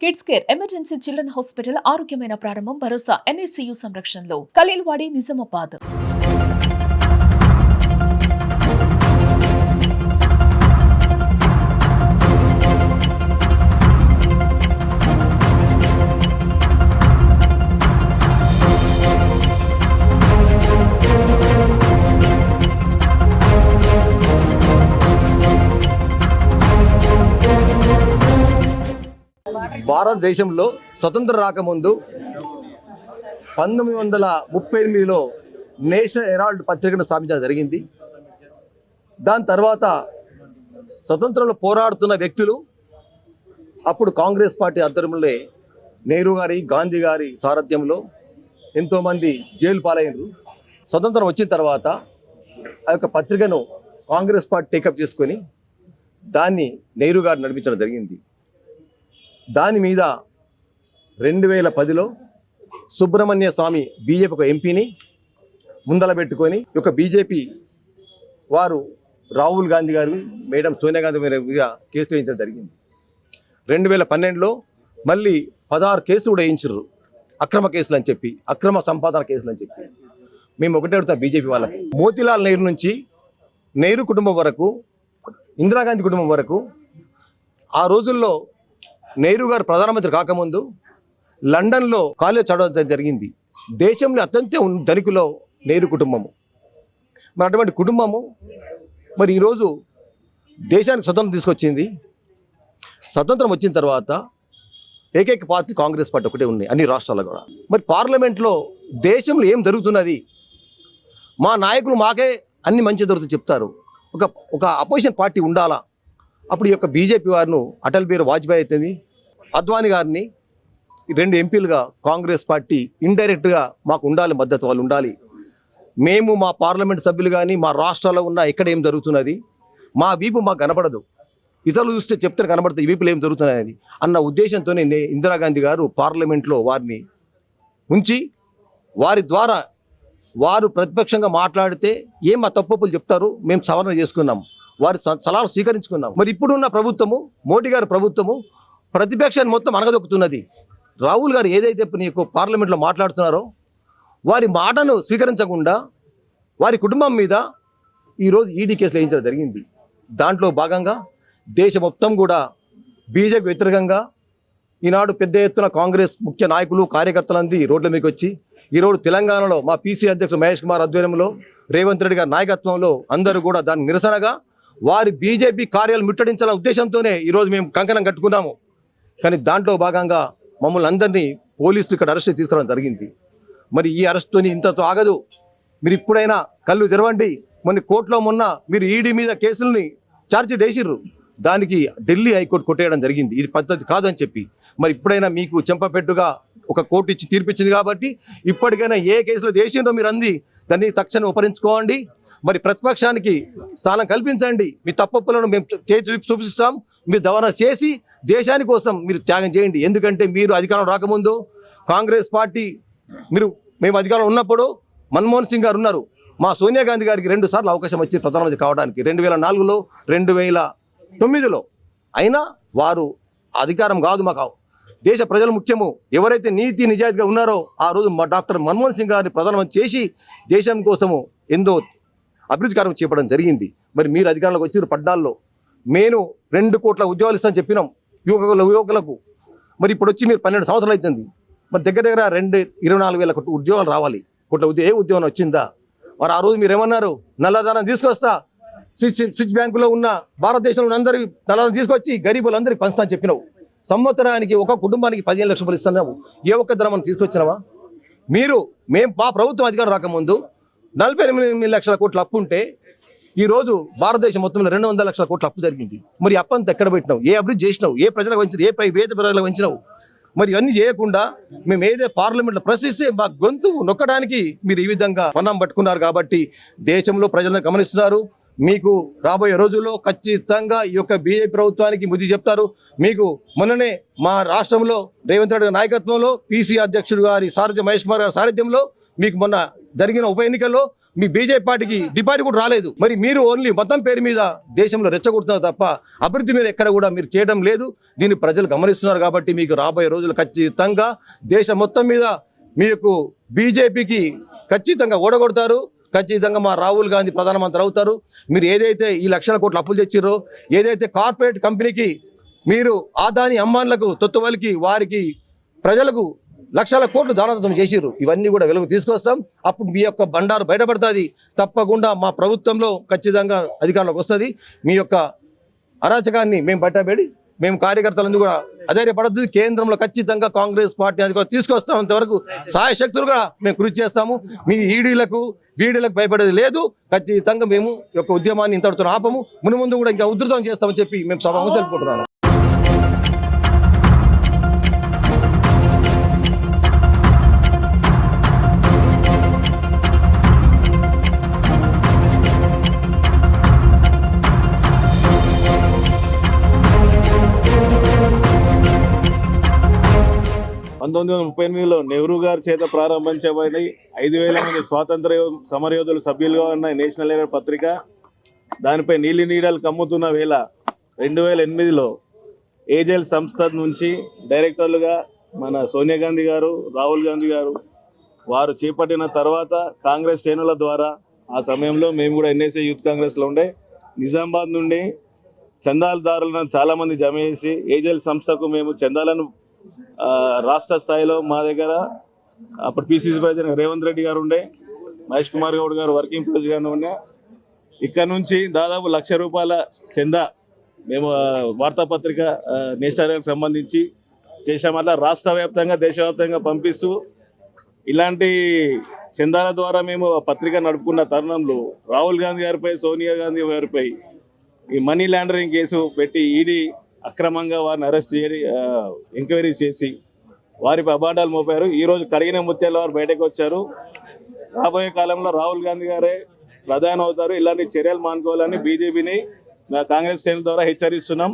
Kids care emergency children hospital ఆరోగ్యమైన ప్రారంభం భరోసా NICU సంరక్షణలో ఖలీల్వాడి నిజామాబాద్. భారతదేశంలో స్వతంత్ర రాకముందు 1938లో నేషనల్ హెరాల్డ్ పత్రికను స్థాపించడం జరిగింది. దాని తర్వాత స్వతంత్రంలో పోరాడుతున్న వ్యక్తులు అప్పుడు కాంగ్రెస్ పార్టీ ఆధ్వర్యంలో నెహ్రూ గారి, గాంధీ గారి సారథ్యంలో ఎంతోమంది జైలు పాలైనరు. స్వతంత్రం వచ్చిన తర్వాత ఆ యొక్క పత్రికను కాంగ్రెస్ పార్టీ టేకప్ చేసుకొని దాన్ని నెహ్రూ గారు నడిపించడం జరిగింది. దాని మీద 2010లో సుబ్రహ్మణ్య స్వామి బీజేపీ ఒక ఎంపీని ముందల పెట్టుకొని ఒక బీజేపీ వారు రాహుల్ గాంధీ గారు, మేడం సోనియా గాంధీ మీద కేసులు వేయించడం జరిగింది. 2012లో మళ్ళీ 16 కేసులు కూడా వేయించారు, అక్రమ కేసులు అని చెప్పి, అక్రమ సంపాదన కేసులు అని చెప్పి. మేము ఒకటే అడుగుతాం బీజేపీ వాళ్ళకి, మోతీలాల్ నెహ్రూ నుంచి నెహ్రూ కుటుంబం వరకు, ఇందిరాగాంధీ కుటుంబం వరకు, ఆ రోజుల్లో నెహ్రూ గారు ప్రధానమంత్రి కాకముందు లండన్లో కాలేజ్ చదవడం జరిగింది. దేశంలో అత్యంత ధనికులో నెహ్రూ కుటుంబము. మరి అటువంటి కుటుంబము మరి ఈరోజు దేశానికి స్వతంత్రం తీసుకొచ్చింది. స్వతంత్రం వచ్చిన తర్వాత ఏకైక పార్టీ కాంగ్రెస్ పార్టీ ఒకటే ఉంది అన్ని రాష్ట్రాల్లో కూడా. మరి పార్లమెంట్లో దేశంలో ఏం జరుగుతున్నది, మా నాయకులు మాకే అన్ని మంచి జరుగుతుంది చెప్తారు. ఒక అపోజిషన్ పార్టీ ఉండాలా. అప్పుడు ఈ యొక్క బీజేపీ వారిను అటల్ బిహారీ వాజ్పేయి అవుతుంది, అద్వానీ గారిని 2 ఎంపీలుగా కాంగ్రెస్ పార్టీ ఇండైరెక్ట్గా మాకు ఉండాలి, మద్దతు వాళ్ళు ఉండాలి. మేము మా పార్లమెంట్ సభ్యులు కానీ మా రాష్ట్రాల్లో ఉన్న ఎక్కడ ఏం జరుగుతున్నది, మా వీపు మాకు కనపడదు, ఇతరులు చూస్తే చెప్తే కనబడుతుంది ఈ వీపులు ఏం జరుగుతున్నది అన్న ఉద్దేశంతోనే ఇందిరాగాంధీ గారు పార్లమెంట్లో వారిని ఉంచి వారి ద్వారా వారు ప్రతిపక్షంగా మాట్లాడితే ఏం మా తప్పులు చెప్తారు, మేము సవరణ చేసుకున్నాం, వారి సలహాలు స్వీకరించుకున్నాం. మరి ఇప్పుడున్న ప్రభుత్వము, మోడీ గారి ప్రభుత్వము ప్రతిపక్షాన్ని మొత్తం అనగదొక్కుతున్నది. రాహుల్ గారు ఏదైతే నీకు పార్లమెంట్లో మాట్లాడుతున్నారో వారి మాటను స్వీకరించకుండా వారి కుటుంబం మీద ఈరోజు ఈడీ కేసులు వేయించడం జరిగింది. దాంట్లో భాగంగా దేశం మొత్తం కూడా బీజేపీ వ్యతిరేకంగా ఈనాడు పెద్ద ఎత్తున కాంగ్రెస్ ముఖ్య నాయకులు, కార్యకర్తలందీ రోడ్ల మీదకి వచ్చి ఈరోజు తెలంగాణలో మా పీసీ అధ్యక్షుడు మహేష్ కుమార్ ఆధ్వర్యంలో, రేవంత్ రెడ్డి గారి నాయకత్వంలో అందరూ కూడా దానికి నిరసనగా వారి బీజేపీ కార్యాలు ముట్టడించాలనే ఉద్దేశంతోనే ఈరోజు మేము కంకణం కట్టుకున్నాము. కానీ దాంట్లో భాగంగా మమ్మల్ని అందరినీ పోలీసులు ఇక్కడ అరెస్ట్ తీసుకోవడం జరిగింది. మరి ఈ అరెస్ట్తోని ఇంతతో ఆగదు. మీరు ఇప్పుడైనా కళ్ళు తెరవండి. కోర్టులో మొన్న మీరు ఈడీ మీద కేసుల్ని ఛార్జ్షీట్ వేసిర్రు, దానికి ఢిల్లీ హైకోర్టు కొట్టేయడం జరిగింది. ఇది పద్ధతి కాదని చెప్పి మరి ఇప్పుడైనా మీకు చెంపపెట్టుగా ఒక కోర్టు ఇచ్చి తీర్పిచ్చింది కాబట్టి ఇప్పటికైనా ఏ కేసులో వేసిండ్రో మీరు అంది దాన్ని తక్షణం ఉపరించుకోండి. మరి ప్రతిపక్షానికి స్థానం కల్పించండి. మీ తప్పులను మేము చూపిస్తాం. మీరు దవన చేసి దేశాని కోసం మీరు త్యాగం చేయండి. ఎందుకంటే మీరు అధికారం రాకముందు కాంగ్రెస్ పార్టీ మేము అధికారం ఉన్నప్పుడు మన్మోహన్ సింగ్ గారు ఉన్నారు. మా సోనియా గాంధీ గారికి 2 సార్లు అవకాశం వచ్చి ప్రధానమంత్రి కావడానికి 2004లో 2009లో. అయినా వారు అధికారం కాదు మాకు, దేశ ప్రజలు ముఖ్యము. ఎవరైతే నీతి నిజాయితీగా ఉన్నారో ఆ రోజు మా డాక్టర్ మన్మోహన్ సింగ్ గారిని ప్రధానమంత్రి చేసి దేశం కోసము ఎంతో అభివృద్ధి కార్యక్రమం చేపట్టడం జరిగింది. మరి మీరు అధికారంలోకి వచ్చి 14లో మేము 2 కోట్ల ఉద్యోగాలు ఇస్తామని చెప్పినాం యువకులకు. మరి ఇప్పుడు వచ్చి మీరు 12 సంవత్సరాలు అవుతుంది. మరి దగ్గర 24,000 ఉద్యోగాలు రావాలి. ఏ ఉద్యోగం వచ్చిందా? మరి ఆ రోజు మీరు ఏమన్నారు, నల్లధనం తీసుకొస్తా, స్విచ్ బ్యాంకులో ఉన్న భారతదేశంలో ఉన్న అందరికీ నల్లధనం తీసుకొచ్చి గరీబులందరికీ పంచుతా అని చెప్పినావు. సంవత్సరానికి ఒక కుటుంబానికి 15 లక్షల రూపాయలు ఇస్తున్నావు. ఏ ఒక్క ధనం తీసుకొచ్చినావా? మేము మా ప్రభుత్వం అధికారం రాకముందు 48 లక్షల కోట్ల అప్పు ఉంటే ఈరోజు భారతదేశం మొత్తంలో 200 లక్షల కోట్ల అప్పు జరిగింది. మరి అప్పు అంతా ఎక్కడ పెట్టినావు? ఏ అభివృద్ధి చేసినావు? ఏ ప్రజలకు వంచినావు? ఏ పేద ప్రజలకు వంచినావు? మరి ఇవన్నీ చేయకుండా మేము ఏదే పార్లమెంట్లో ప్రశ్నిస్తే మా గొంతు నొక్కడానికి మీరు ఈ విధంగా పన్నం పట్టుకున్నారు. కాబట్టి దేశంలో ప్రజలను గమనిస్తున్నారు. మీకు రాబోయే రోజుల్లో ఖచ్చితంగా ఈ యొక్క బీజేపీ ప్రభుత్వానికి బుద్ధి చెప్తారు. మీకు మొన్ననే మా రాష్ట్రంలో రేవంత్ రెడ్డి నాయకత్వంలో పీసీ అధ్యక్షుడు గారి సారథ్యం, మహేష్ కుమార్ గారి సారథ్యంలో మీకు మొన్న జరిగిన ఉప ఎన్నికల్లో మీ బీజేపీ పార్టీకి డిపాజిట్ కూడా రాలేదు. మరి మీరు ఓన్లీ మతం పేరు మీద దేశంలో రెచ్చగొడుతున్నారు తప్ప అభివృద్ధి మీద ఎక్కడ కూడా మీరు చేయడం లేదు. దీన్ని ప్రజలు గమనిస్తున్నారు. కాబట్టి మీకు రాబోయే రోజులు ఖచ్చితంగా దేశం మొత్తం మీద మీకు బీజేపీకి ఖచ్చితంగా ఓడగొడతారు. ఖచ్చితంగా మా రాహుల్ గాంధీ ప్రధానమంత్రి అవుతారు. మీరు ఏదైతే ఈ లక్షల కోట్ల అప్పులు తెచ్చిర్రో, ఏదైతే కార్పొరేట్ కంపెనీకి మీరు ఆదాని అమ్మాన్లకు తొత్తువలికి వారికి ప్రజలకు లక్షల కోట్లు దానదత్తం చేసిర్రు, ఇవన్నీ కూడా వెలుగు తీసుకొస్తాం. అప్పుడు మీ యొక్క బండారు బయటపడుతుంది. తప్పకుండా మా ప్రభుత్వంలో ఖచ్చితంగా అధికారంలోకి వస్తుంది. మీ యొక్క అరాచకాన్ని మేము బయటపెడి మేము కార్యకర్తలందరూ కూడా అధైర్యపడద్దు. కేంద్రంలో ఖచ్చితంగా కాంగ్రెస్ పార్టీ అధికారం తీసుకొస్తాం. అంతవరకు సహాయశక్తులు కూడా మేము కృషి చేస్తాము. మీ ఈడీలకు బీడీలకు భయపడేది లేదు. ఖచ్చితంగా మేము యొక్క ఉద్యమాన్ని ఇంతటితో ఆపము. మునుముందు కూడా ఇంకా ఉధృతం చేస్తామని చెప్పి మేము సభకు తెలుపుకుంటున్నాను. పంతొమ్మిది 1938లో నెహ్రూ గారి చేత ప్రారంభించబడి 5,000 మంది స్వాతంత్ర సమరయోధులు సభ్యులుగా ఉన్న నేషనల్ హెరాల్డ్ పత్రిక దానిపై నీలి నీడలు కమ్ముతున్న వేళ 2008లో ఏజెల్ సంస్థ నుంచి డైరెక్టర్లుగా మన సోనియా గాంధీ గారు, రాహుల్ గాంధీ గారు వారు చేపట్టిన తర్వాత కాంగ్రెస్ శ్రేణుల ద్వారా ఆ సమయంలో మేము కూడా ఎన్ఎస్ఏ యూత్ కాంగ్రెస్లో ఉండే నిజామాబాద్ నుండి చందాదారులను చాలామంది జమ చేసి ఏజెల్ సంస్థకు మేము చందాలను రాష్ట్ర స్థాయిలో మా దగ్గర అప్పుడు పిసిసి ప్రెసిడెంట్ రేవంత్ రెడ్డి గారు ఉండే, మహేష్ కుమార్ గౌడ్ గారు వర్కింగ్ ప్రెసిడెంట్ ఉండే. ఇక్కడ నుంచి దాదాపు ₹1,00,000 చందా మేము వార్తాపత్రిక నేషనల్కి సంబంధించి చేసాం. అట్లా రాష్ట్ర వ్యాప్తంగా దేశవ్యాప్తంగా పంపిస్తూ ఇలాంటి చందాల ద్వారా మేము పత్రిక నడుపుకున్న తరుణంలో రాహుల్ గాంధీ గారిపై, సోనియా గాంధీ గారిపై ఈ మనీ లాండరింగ్ కేసు పెట్టి ఈడీ అక్రమంగా వారిని అరెస్ట్ చేసి ఎంక్వైరీ చేసి వారిపై అబాండాలు మోపారు. ఈరోజు కడిగిన ముత్యాల వారు బయటకు వచ్చారు. రాబోయే కాలంలో రాహుల్ గాంధీ గారే ప్రధాని అవుతారు. ఇలాంటి చర్యలు మానుకోవాలని బీజేపీని కాంగ్రెస్ శ్రేణుల ద్వారా హెచ్చరిస్తున్నాం.